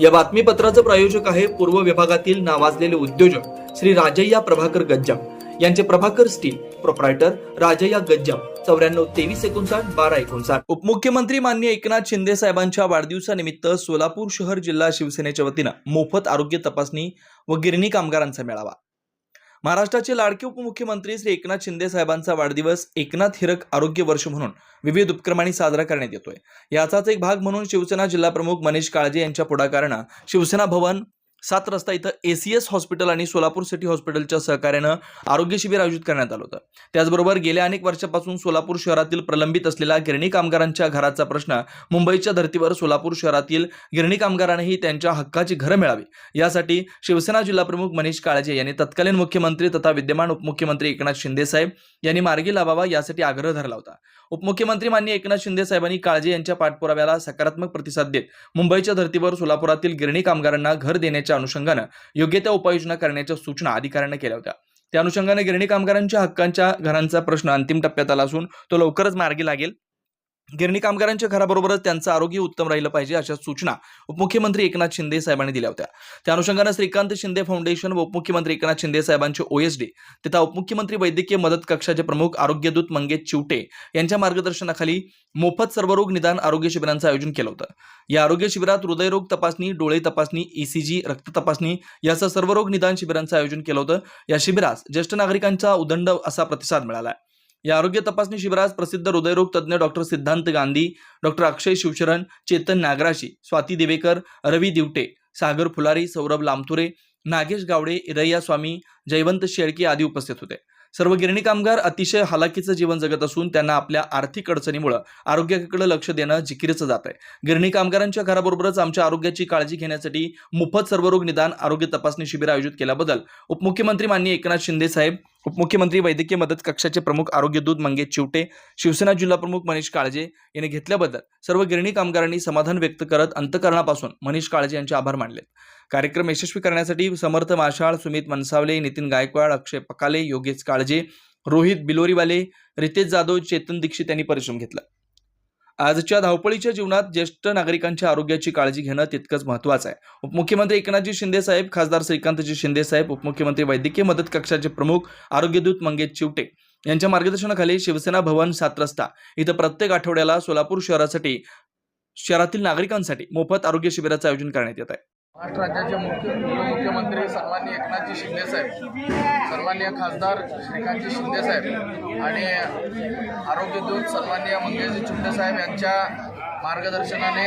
या बातमीपत्राचं प्रायोजक आहे पूर्व विभागातील नावाजलेले उद्योजक श्री राजय्या प्रभाकर गज्जाम यांचे प्रभाकर स्टील प्रोप्रायटर राजय्या गज्जाम 94 59 12 59। उपमुख्यमंत्री माननीय एकनाथ शिंदे साहेबांच्या वाढदिवसानिमित्त सोलापूर शहर जिल्हा शिवसेनेच्या वतीनं मोफत आरोग्य तपासणी व गिरणी कामगारांचा मेळावा। महाराष्ट्राचे लाडके उपमुख्यमंत्री श्री एकनाथ शिंदे साहेबांचा वाढदिवस एकनाथ हिरक आरोग्य वर्ष म्हणून विविध उपक्रमांनी साजरा करण्यात येतोय। याचाच एक भाग म्हणून शिवसेना जिल्हा प्रमुख मनीष काळजे यांच्या पुढाकारानं शिवसेना भवन 7 रस्ता इथं एसीएस हॉस्पिटल आणि सोलापूर सिटी हॉस्पिटलच्या सहकार्यानं आरोग्य शिबिर आयोजित करण्यात आलं होतं। त्याचबरोबर गेल्या अनेक वर्षापासून सोलापूर शहरातील प्रलंबित असलेला गिरणी कामगारांच्या घराचा प्रश्न मुंबईच्या धर्तीवर सोलापूर शहरातील गिरणी कामगारांनाही त्यांच्या हक्काची घरं मिळावी यासाठी शिवसेना जिल्हा प्रमुख मनीष काळजे यांनी तत्कालीन मुख्यमंत्री तथा विद्यमान उपमुख्यमंत्री एकनाथ शिंदे साहेब यांनी मार्गी लावावा यासाठी आग्रह धरला होता। उपमुख्यमंत्री माननीय एकनाथ शिंदे साहेबांनी काळजे यांच्या पाठपुराव्याला सकारात्मक प्रतिसाद देत मुंबईच्या धर्तीवर सोलापुरातील गिरणी कामगारांना घर देण्याच्या अनुषंगाने योग्य त्या उपाययोजना करण्याच्या सूचना अधिकाऱ्यांना केल्या होत्या। त्या अनुषंगाने गिरणी कामगारांच्या हक्कांच्या घरांचा प्रश्न अंतिम टप्प्यात आला असून तो लवकरच मार्गी लागेल। गिरणी कामगारांच्या घराबरोबरच त्यांचं आरोग्य उत्तम राहिलं पाहिजे अशा सूचना उपमुख्यमंत्री एकनाथ शिंदे साहेबांनी दिल्या होत्या। त्या अनुषंगाने श्रीकांत शिंदे फाउंडेशन व उपमुख्यमंत्री एकनाथ शिंदे साहेबांचे ओएसडी तथा उपमुख्यमंत्री वैद्यकीय मदत कक्षाचे प्रमुख आरोग्यदूत मंगेश चिवटे यांच्या मार्गदर्शनाखाली मोफत सर्वरोग निदान आरोग्य शिबिरांचं आयोजन केलं होतं। या आरोग्य शिबिरात हृदयरोग तपासणी, डोळे तपासणी, ईसीजी, रक्त तपासणी यासह सर्वरोग निदान शिबिरांचं आयोजन केलं होतं। या शिबिरास ज्येष्ठ नागरिकांचा उदंड असा प्रतिसाद मिळाला। या आरोग्य तपासणी शिबिरात प्रसिद्ध हृदयरोग तज्ञ डॉक्टर सिद्धांत गांधी, डॉक्टर अक्षय शिवशरण, चेतन नागराशी, स्वाती देवेकर, रवी दिवटे, सागर फुलारी, सौरभ लामथुरे, नागेश गावडे, इरैया स्वामी, जयवंत शेळके आदी उपस्थित होते। सर्व गिरणी कामगार अतिशय हालाकीचं जीवन जगत असून त्यांना आपल्या आर्थिक अडचणीमुळे आरोग्याकडे लक्ष देणं जिकिरीचं जात आहे। गिरणी कामगारांच्या घराबरोबरच आमच्या आरोग्याची काळजी घेण्यासाठी मोफत सर्वरोग निदान आरोग्य तपासणी शिबिर आयोजित केल्याबद्दल उपमुख्यमंत्री माननीय एकनाथ शिंदे साहेब, उपमुख्यमंत्री वैद्यकीय मदत कक्षाचे प्रमुख आरोग्यदूत मंगेश चिवटे, शिवसेना जिल्हा प्रमुख मनीष काळजे यांनी घेतल्याबद्दल सर्व गिरणी कामगारांनी समाधान व्यक्त करत अंतःकरणापासून मनीष काळजे यांचे आभार मानले। कार्यक्रम यशस्वी करण्यासाठी समर्थ माशाळ, सुमित मनसावले, नितीन गायकवाड, अक्षय पकाले, योगेश काळजे, रोहित बिलोरीवाले, रितेश जाधव, चेतन दीक्षित यांनी परिश्रम घेतला। आजच्या धावपळीच्या जीवनात ज्येष्ठ नागरिकांच्या आरोग्याची काळजी घेणं तितकंच महत्त्वाचं आहे। उपमुख्यमंत्री एकनाथजी शिंदे साहेब, खासदार श्रीकांतजी शिंदे साहेब, उपमुख्यमंत्री वैद्यकीय मदत कक्षाचे प्रमुख आरोग्यदूत मंगेश चिवटे यांच्या मार्गदर्शनाखाली शिवसेना भवन 7 रस्ता इथं प्रत्येक आठवड्याला सोलापूर शहरातील नागरिकांसाठी मोफत आरोग्य शिबिराचं आयोजन करण्यात येत आहे। महाराष्ट्र राज्याचे उपमुख्यमंत्री सन्माननीय एकनाथजी शिंदे साहेब, सन्माननीय खासदार श्रीकांतजी शिंदे साहेब आणि आरोग्यदूत सन्माननीय मंगेशजी चिवटे साहेब यांच्या मार्गदर्शनाने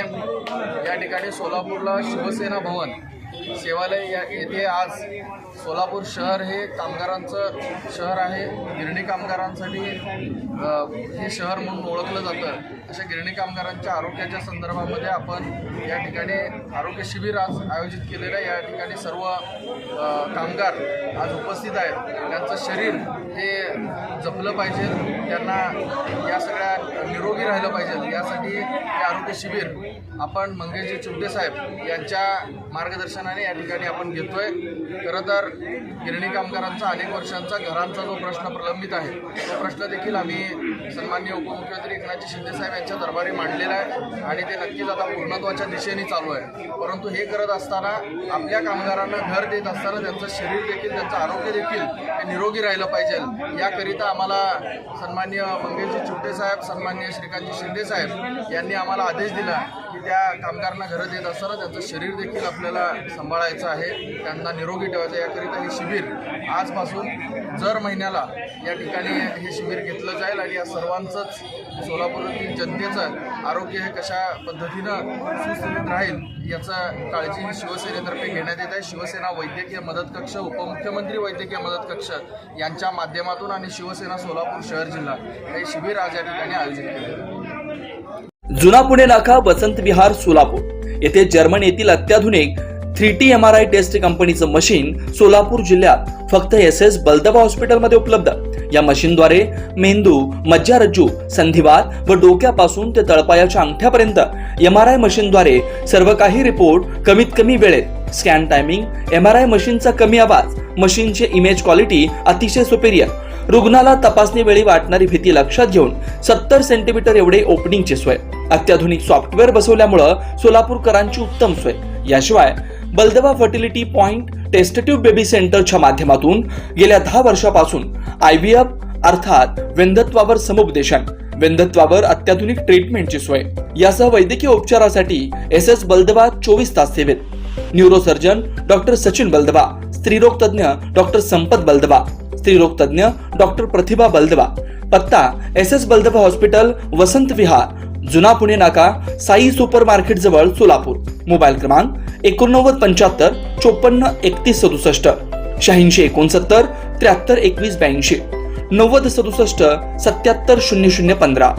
या ठिकाणी सोलापूरला शिवसेना भवन सेवालय येथे आज सोलापूर शहर हे कामगारांचं शहर आहे। गिरणी कामगारांसाठी हे शहर म्हणून ओळखलं जातं। अशा गिरणी कामगारांच्या आरोग्याच्या संदर्भामध्ये आपण या ठिकाणी आरोग्य शिबिर आज आयोजित केलेलं आहे। या ठिकाणी सर्व कामगार आज उपस्थित आहेत। त्यांचं शरीर हे जपलं पाहिजे, त्यांना या सगळ्या निरोगी राहिलं पाहिजे यासाठी हे आरोग्य शिबिर आपण मंगेशजी चिवटे साहेब यांच्या मार्गदर्शनाने या ठिकाणी आपण घेतोय। खरं तर गिरणी कामगारांचा अनेक वर्षांचा घरांचा जो प्रश्न प्रलंबित आहे तो प्रश्न देखील आम्ही सन्माननीय उपमुख्यमंत्री एकनाथजी शिंदे साहेब यांच्या दरबारी मांडलेला आहे आणि ते नक्कीच आता पूर्णत्वाच्या दिशेने चालू आहे। परंतु हे करत असताना आपल्या कामगारांना घर देत असताना त्यांचं शरीर देखील, त्यांचं आरोग्य देखील हे निरोगी राहिलं पाहिजे याकरिता आम्हाला सन्माननीय मंगेशजी चिवटे साहेब, सन्माननीय श्रीकांतजी शिंदे साहेब यांनी आम्हाला आदेश दिला की त्या कामगारांना घरं देत असताना त्यांचं शरीर देखील आपल्याला सांभाळायचं आहे, त्यांना निरोगी ठेवायचं। याकरिता हे शिबिर आजपासून दर महिन्याला या ठिकाणी हे शिबिर घेतलं जाईल आणि या सर्वांचंच सोलापुरातील जनतेचं आरोग्य हे कशा पद्धतीनं सुस्थितीत राहील याचं काळजी शिवसेनेतर्फे घेण्यात येत आहे। शिवसेना वैद्यकीय मदत कक्ष, उपमुख्यमंत्री वैद्यकीय मदत कक्ष यांच्या माध्यमातून आणि शिवसेना सोलापूर शहर जिल्हा हे शिबिर आज या ठिकाणी आयोजित केले। जुना पुणे नाका, वसंत विहार, सोलापूर येथे जर्मन येथील अत्याधुनिक 3T MRI टेस्ट कंपनीचं मशीन सोलापूर जिल्ह्यात फक्त SS बलदबा हॉस्पिटलमध्ये उपलब्ध। या मशीनद्वारे मेंदू, मज्जारज्जू, संधिवात व डोक्यापासून ते तळपायाच्या अंगठ्यापर्यंत MRI मशीनद्वारे सर्व काही रिपोर्ट कमीत कमी वेळेत, स्कॅन टायमिंग, MRI मशीनचा कमी आवाज, मशीनचे इमेज क्वालिटी अतिशय सुपेरियर, रुग्णाला तपासणी वेळी वाटणारी भीती लक्षात घेऊन 70 सेंटीमीटर एवढे ओपनिंगची सोय, अत्याधुनिक सॉफ्टवेअर बसवल्यामुळे सोलापूरकरांची उत्तम सोय। याशिवाय बलदवा फर्टिलिटी पॉइंट टेस्टेटिव्ह बेबी सेंटरच्या माध्यमातून गेल्या 10 वर्षापासून IVF अर्थात विंधत्वावर समुपदेशन, विंधत्वावर अत्याधुनिक ट्रीटमेंटची सोय यासह वैद्यकीय उपचारासाठी SS बलदवा 24 तास सेवेत. न्यूरोसर्जन डॉक्टर सचिन बलदवा, स्त्रीरोग तज्ञ डॉक्टर संपत बलदवा, स्त्रीरोग तज्ञ डॉक्टर प्रतिभा बलदवा. पत्ता SS बलदवा हॉस्पिटल, वसंत विहार, जुना पुणे नाका, साई सुपर मार्केट जवळ, सोलापूर. मोबाईल क्रमांक 8975 54 31 67, 86 69 73 21 82, 90 67 77 00 15.